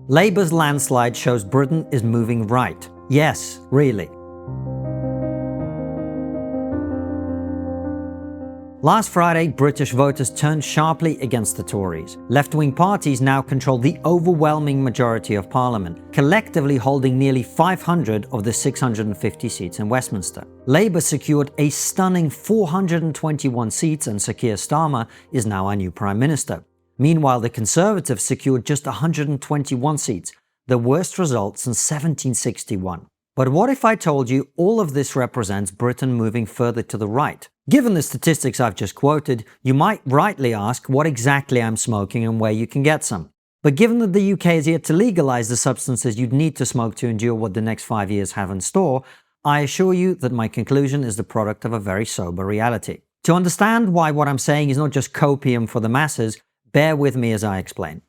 Labour's landslide shows Britain is moving right. Yes, really. Last Friday, British voters turned sharply against the Tories. Left-wing parties now control the overwhelming majority of Parliament, collectively holding nearly 500 of the 650 seats in Westminster. Labour secured a stunning 421 seats, and Sir Keir Starmer is now our new Prime Minister. Meanwhile, the Conservatives secured just 121 seats, the worst result since 1761. But what if I told you all of this represents Britain moving further to the right? Given the statistics I've just quoted, you might rightly ask what exactly I'm smoking and where you can get some. But given that the UK is yet to legalise the substances you'd need to smoke to endure what the next 5 years have in store, I assure you that my conclusion is the product of a very sober reality. To understand why what I'm saying is not just copium for the masses, bear with me as I explain.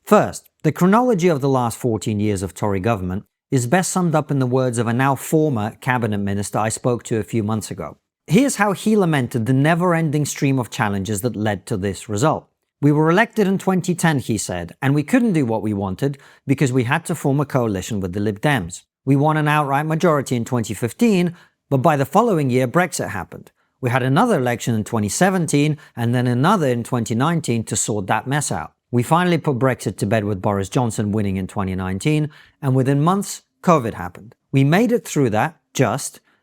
First, the chronology of the last 14 years of Tory government is best summed up in the words of a now former cabinet minister I spoke to a few months ago. Here's how he lamented the never-ending stream of challenges that led to this result. We were elected in 2010, he said, and we couldn't do what we wanted because we had to form a coalition with the Lib Dems. We won an outright majority in 2015, but by the following year Brexit happened. We had another election in 2017 and then another in 2019 to sort that mess out. We finally put Brexit to bed with Boris Johnson winning in 2019, and within months, COVID happened. We made it through that,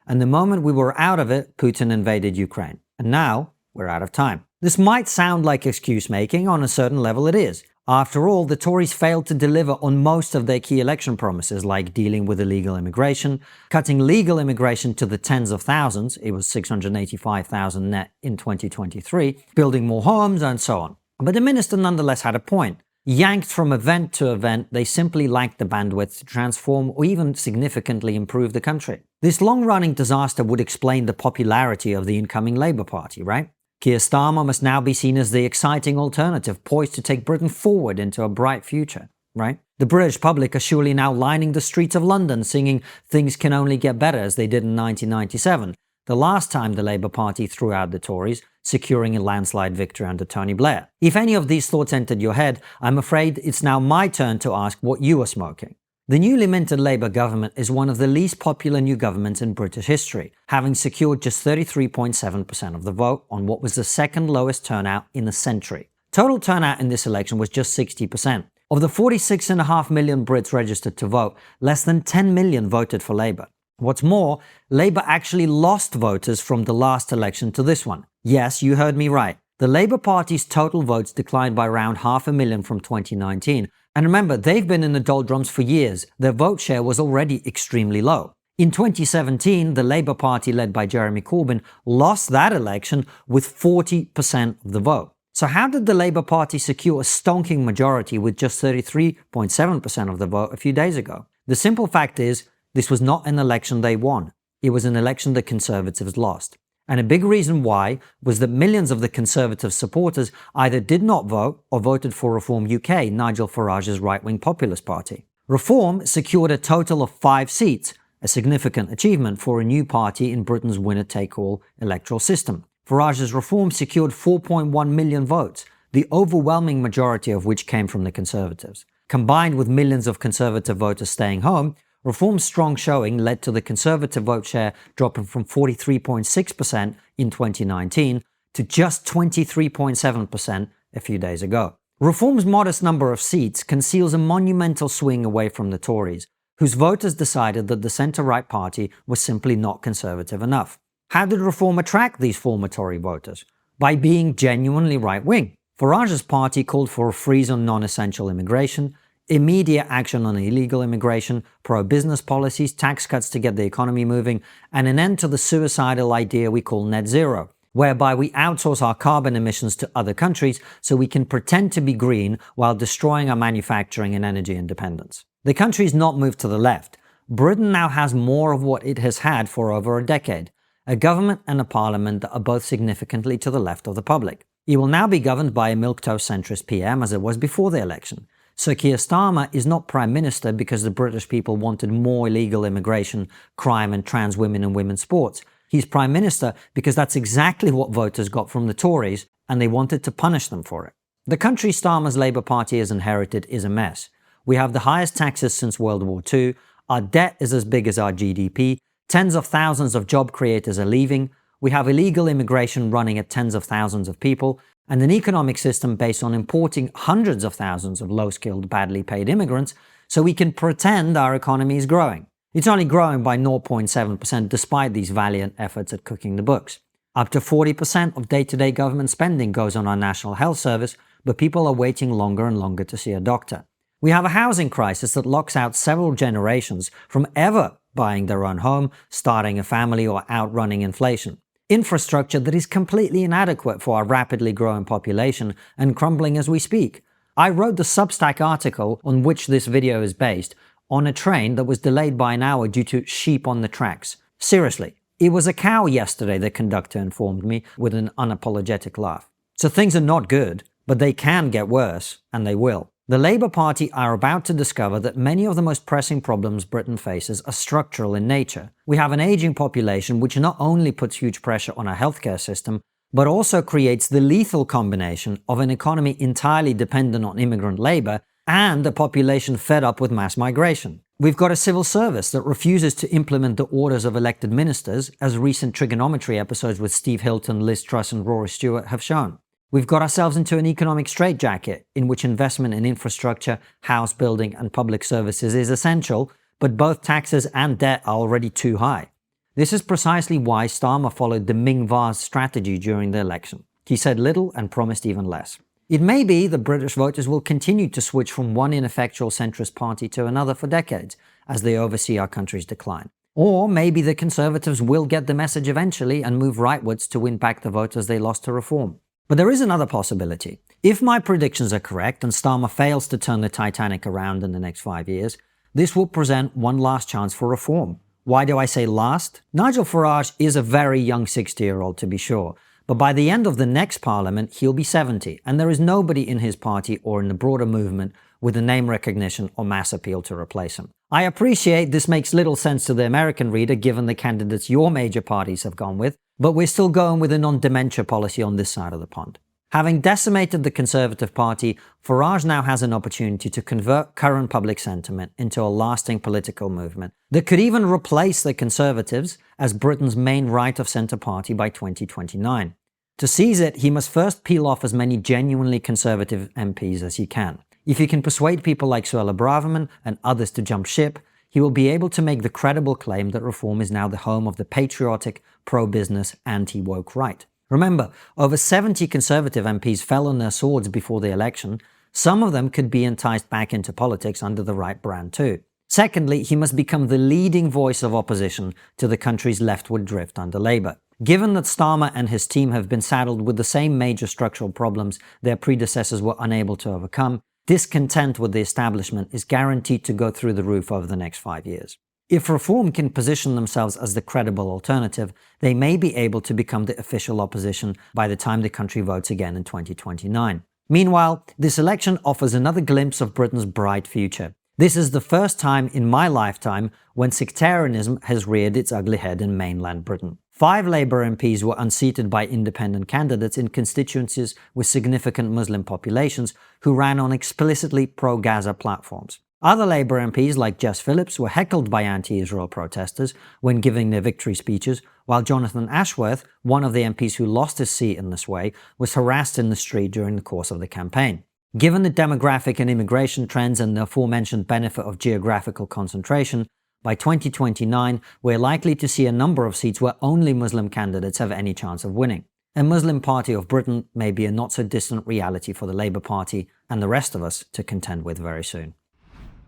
and the moment we were out of it, Putin invaded Ukraine. And now, we're out of time. This might sound like excuse-making, on a certain level it is. After all, the Tories failed to deliver on most of their key election promises, like dealing with illegal immigration, cutting legal immigration to the tens of thousands, it was 685,000 net in 2023, building more homes, and so on. But the minister nonetheless had a point. Yanked from event to event, they simply lacked the bandwidth to transform or even significantly improve the country. This long-running disaster would explain the popularity of the incoming Labour Party, right? Keir Starmer must now be seen as the exciting alternative poised to take Britain forward into a bright future, right? The British public are surely now lining the streets of London singing "Things Can Only Get Better" as they did in 1997, the last time the Labour Party threw out the Tories, securing a landslide victory under Tony Blair. If any of these thoughts entered your head, I'm afraid it's now my turn to ask what you are smoking. The newly minted Labour government is one of the least popular new governments in British history, having secured just 33.7% of the vote on what was the second lowest turnout in a century. Total turnout in this election was just 60%. Of the 46.5 million Brits registered to vote, less than 10 million voted for Labour. What's more, Labour actually lost voters from the last election to this one. Yes, you heard me right. The Labour Party's total votes declined by around 500,000 from 2019. And remember, they've been in the doldrums for years. Their vote share was already extremely low. In 2017, the Labour Party, led by Jeremy Corbyn, lost that election with 40% of the vote. So how did the Labour Party secure a stonking majority with just 33.7% of the vote a few days ago? The simple fact is, this was not an election they won. It was an election the Conservatives lost. And a big reason why was that millions of the Conservative supporters either did not vote or voted for Reform UK, Nigel Farage's right-wing populist party. Reform secured a total of 5 seats, a significant achievement for a new party in Britain's winner-take-all electoral system. Farage's Reform secured 4.1 million votes, the overwhelming majority of which came from the Conservatives. Combined with millions of Conservative voters staying home, Reform's strong showing led to the Conservative vote share dropping from 43.6% in 2019 to just 23.7% a few days ago. Reform's modest number of seats conceals a monumental swing away from the Tories, whose voters decided that the centre-right party was simply not Conservative enough. How did Reform attract these former Tory voters? By being genuinely right-wing. Farage's party called for a freeze on non-essential immigration, immediate action on illegal immigration, pro-business policies, tax cuts to get the economy moving, and an end to the suicidal idea we call net zero, whereby we outsource our carbon emissions to other countries so we can pretend to be green while destroying our manufacturing and energy independence. The country's not moved to the left. Britain now has more of what it has had for over a decade, a government and a parliament that are both significantly to the left of the public. It will now be governed by a milquetoast centrist PM as it was before the election. Sir Keir Starmer is not Prime Minister because the British people wanted more illegal immigration, crime and trans women and women's sports. He's Prime Minister because that's exactly what voters got from the Tories and they wanted to punish them for it. The country Starmer's Labour Party has inherited is a mess. We have the highest taxes since World War II. Our debt is as big as our GDP. Tens of thousands of job creators are leaving. We have illegal immigration running at tens of thousands of people, and an economic system based on importing hundreds of thousands of low-skilled, badly paid immigrants so we can pretend our economy is growing. It's only growing by 0.7% despite these valiant efforts at cooking the books. Up to 40% of day-to-day government spending goes on our National Health Service, but people are waiting longer and longer to see a doctor. We have a housing crisis that locks out several generations from ever buying their own home, starting a family, or outrunning inflation. Infrastructure that is completely inadequate for our rapidly growing population and crumbling as we speak. I wrote the Substack article on which this video is based on a train that was delayed by an hour due to sheep on the tracks. Seriously, it was a cow yesterday, the conductor informed me with an unapologetic laugh. So things are not good, but they can get worse, and they will. The Labour Party are about to discover that many of the most pressing problems Britain faces are structural in nature. We have an ageing population which not only puts huge pressure on our healthcare system, but also creates the lethal combination of an economy entirely dependent on immigrant labour and a population fed up with mass migration. We've got a civil service that refuses to implement the orders of elected ministers, as recent TRIGGERnometry episodes with Steve Hilton, Liz Truss and Rory Stewart have shown. We've got ourselves into an economic straitjacket in which investment in infrastructure, house building and public services is essential, but both taxes and debt are already too high. This is precisely why Starmer followed the Ming Vaz strategy during the election. He said little and promised even less. It may be that British voters will continue to switch from one ineffectual centrist party to another for decades as they oversee our country's decline. Or maybe the Conservatives will get the message eventually and move rightwards to win back the voters they lost to Reform. But there is another possibility. If my predictions are correct and Starmer fails to turn the Titanic around in the next 5 years, this will present one last chance for reform. Why do I say last? Nigel Farage is a very young 60-year-old to be sure, but by the end of the next parliament he'll be 70, and there is nobody in his party or in the broader movement with the name recognition or mass appeal to replace him. I appreciate this makes little sense to the American reader given the candidates your major parties have gone with, but we're still going with a non-dementia policy on this side of the pond. Having decimated the Conservative Party, Farage now has an opportunity to convert current public sentiment into a lasting political movement that could even replace the Conservatives as Britain's main right-of-centre party by 2029. To seize it, he must first peel off as many genuinely Conservative MPs as he can. If he can persuade people like Suella Braverman and others to jump ship, he will be able to make the credible claim that Reform is now the home of the patriotic, pro-business, anti-woke right. Remember, over 70 Conservative MPs fell on their swords before the election. Some of them could be enticed back into politics under the right brand too. Secondly, he must become the leading voice of opposition to the country's leftward drift under Labour. Given that Starmer and his team have been saddled with the same major structural problems their predecessors were unable to overcome, discontent with the establishment is guaranteed to go through the roof over the next 5 years. If Reform can position themselves as the credible alternative, they may be able to become the official opposition by the time the country votes again in 2029. Meanwhile, this election offers another glimpse of Britain's bright future. This is the first time in my lifetime when sectarianism has reared its ugly head in mainland Britain. 5 Labour MPs were unseated by independent candidates in constituencies with significant Muslim populations who ran on explicitly pro-Gaza platforms. Other Labour MPs like Jess Phillips were heckled by anti-Israel protesters when giving their victory speeches, while Jonathan Ashworth, one of the MPs who lost his seat in this way, was harassed in the street during the course of the campaign. Given the demographic and immigration trends and the aforementioned benefit of geographical concentration, by 2029, we're likely to see a number of seats where only Muslim candidates have any chance of winning. A Muslim Party of Britain may be a not-so-distant reality for the Labour Party and the rest of us to contend with very soon.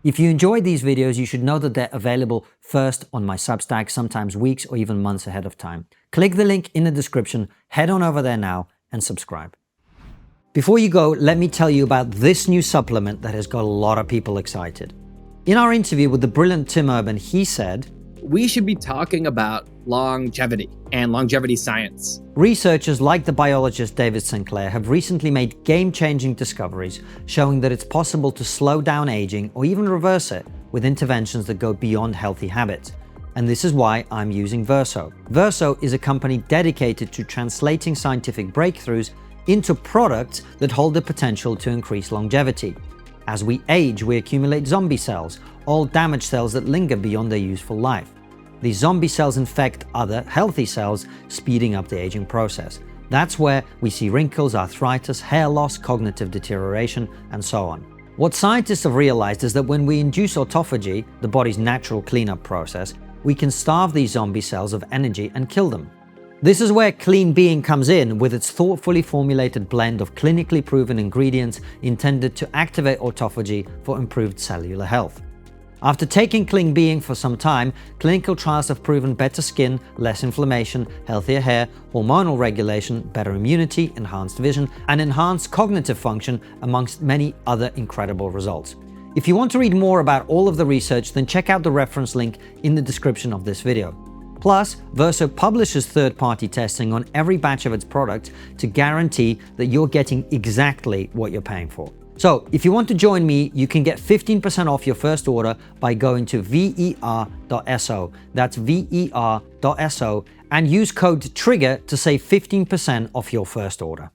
If you enjoyed these videos, you should know that they're available first on my Substack, sometimes weeks or even months ahead of time. Click the link in the description, head on over there now, and subscribe. Before you go, let me tell you about this new supplement that has got a lot of people excited. In our interview with the brilliant Tim Urban, he said, "We should be talking about longevity and longevity science." Researchers like the biologist David Sinclair have recently made game-changing discoveries showing that it's possible to slow down aging or even reverse it with interventions that go beyond healthy habits. And this is why I'm using Verso. Verso is a company dedicated to translating scientific breakthroughs into products that hold the potential to increase longevity. As we age, we accumulate zombie cells, old damaged cells that linger beyond their useful life. These zombie cells infect other healthy cells, speeding up the aging process. That's where we see wrinkles, arthritis, hair loss, cognitive deterioration, and so on. What scientists have realized is that when we induce autophagy, the body's natural cleanup process, we can starve these zombie cells of energy and kill them. This is where Clean Being comes in with its thoughtfully formulated blend of clinically proven ingredients intended to activate autophagy for improved cellular health. After taking Clean Being for some time, clinical trials have proven better skin, less inflammation, healthier hair, hormonal regulation, better immunity, enhanced vision, and enhanced cognitive function, amongst many other incredible results. If you want to read more about all of the research, then check out the reference link in the description of this video. Plus, Verso publishes third-party testing on every batch of its products to guarantee that you're getting exactly what you're paying for. So, if you want to join me, you can get 15% off your first order by going to ver.so. That's ver.so, and use code TRIGGER to save 15% off your first order.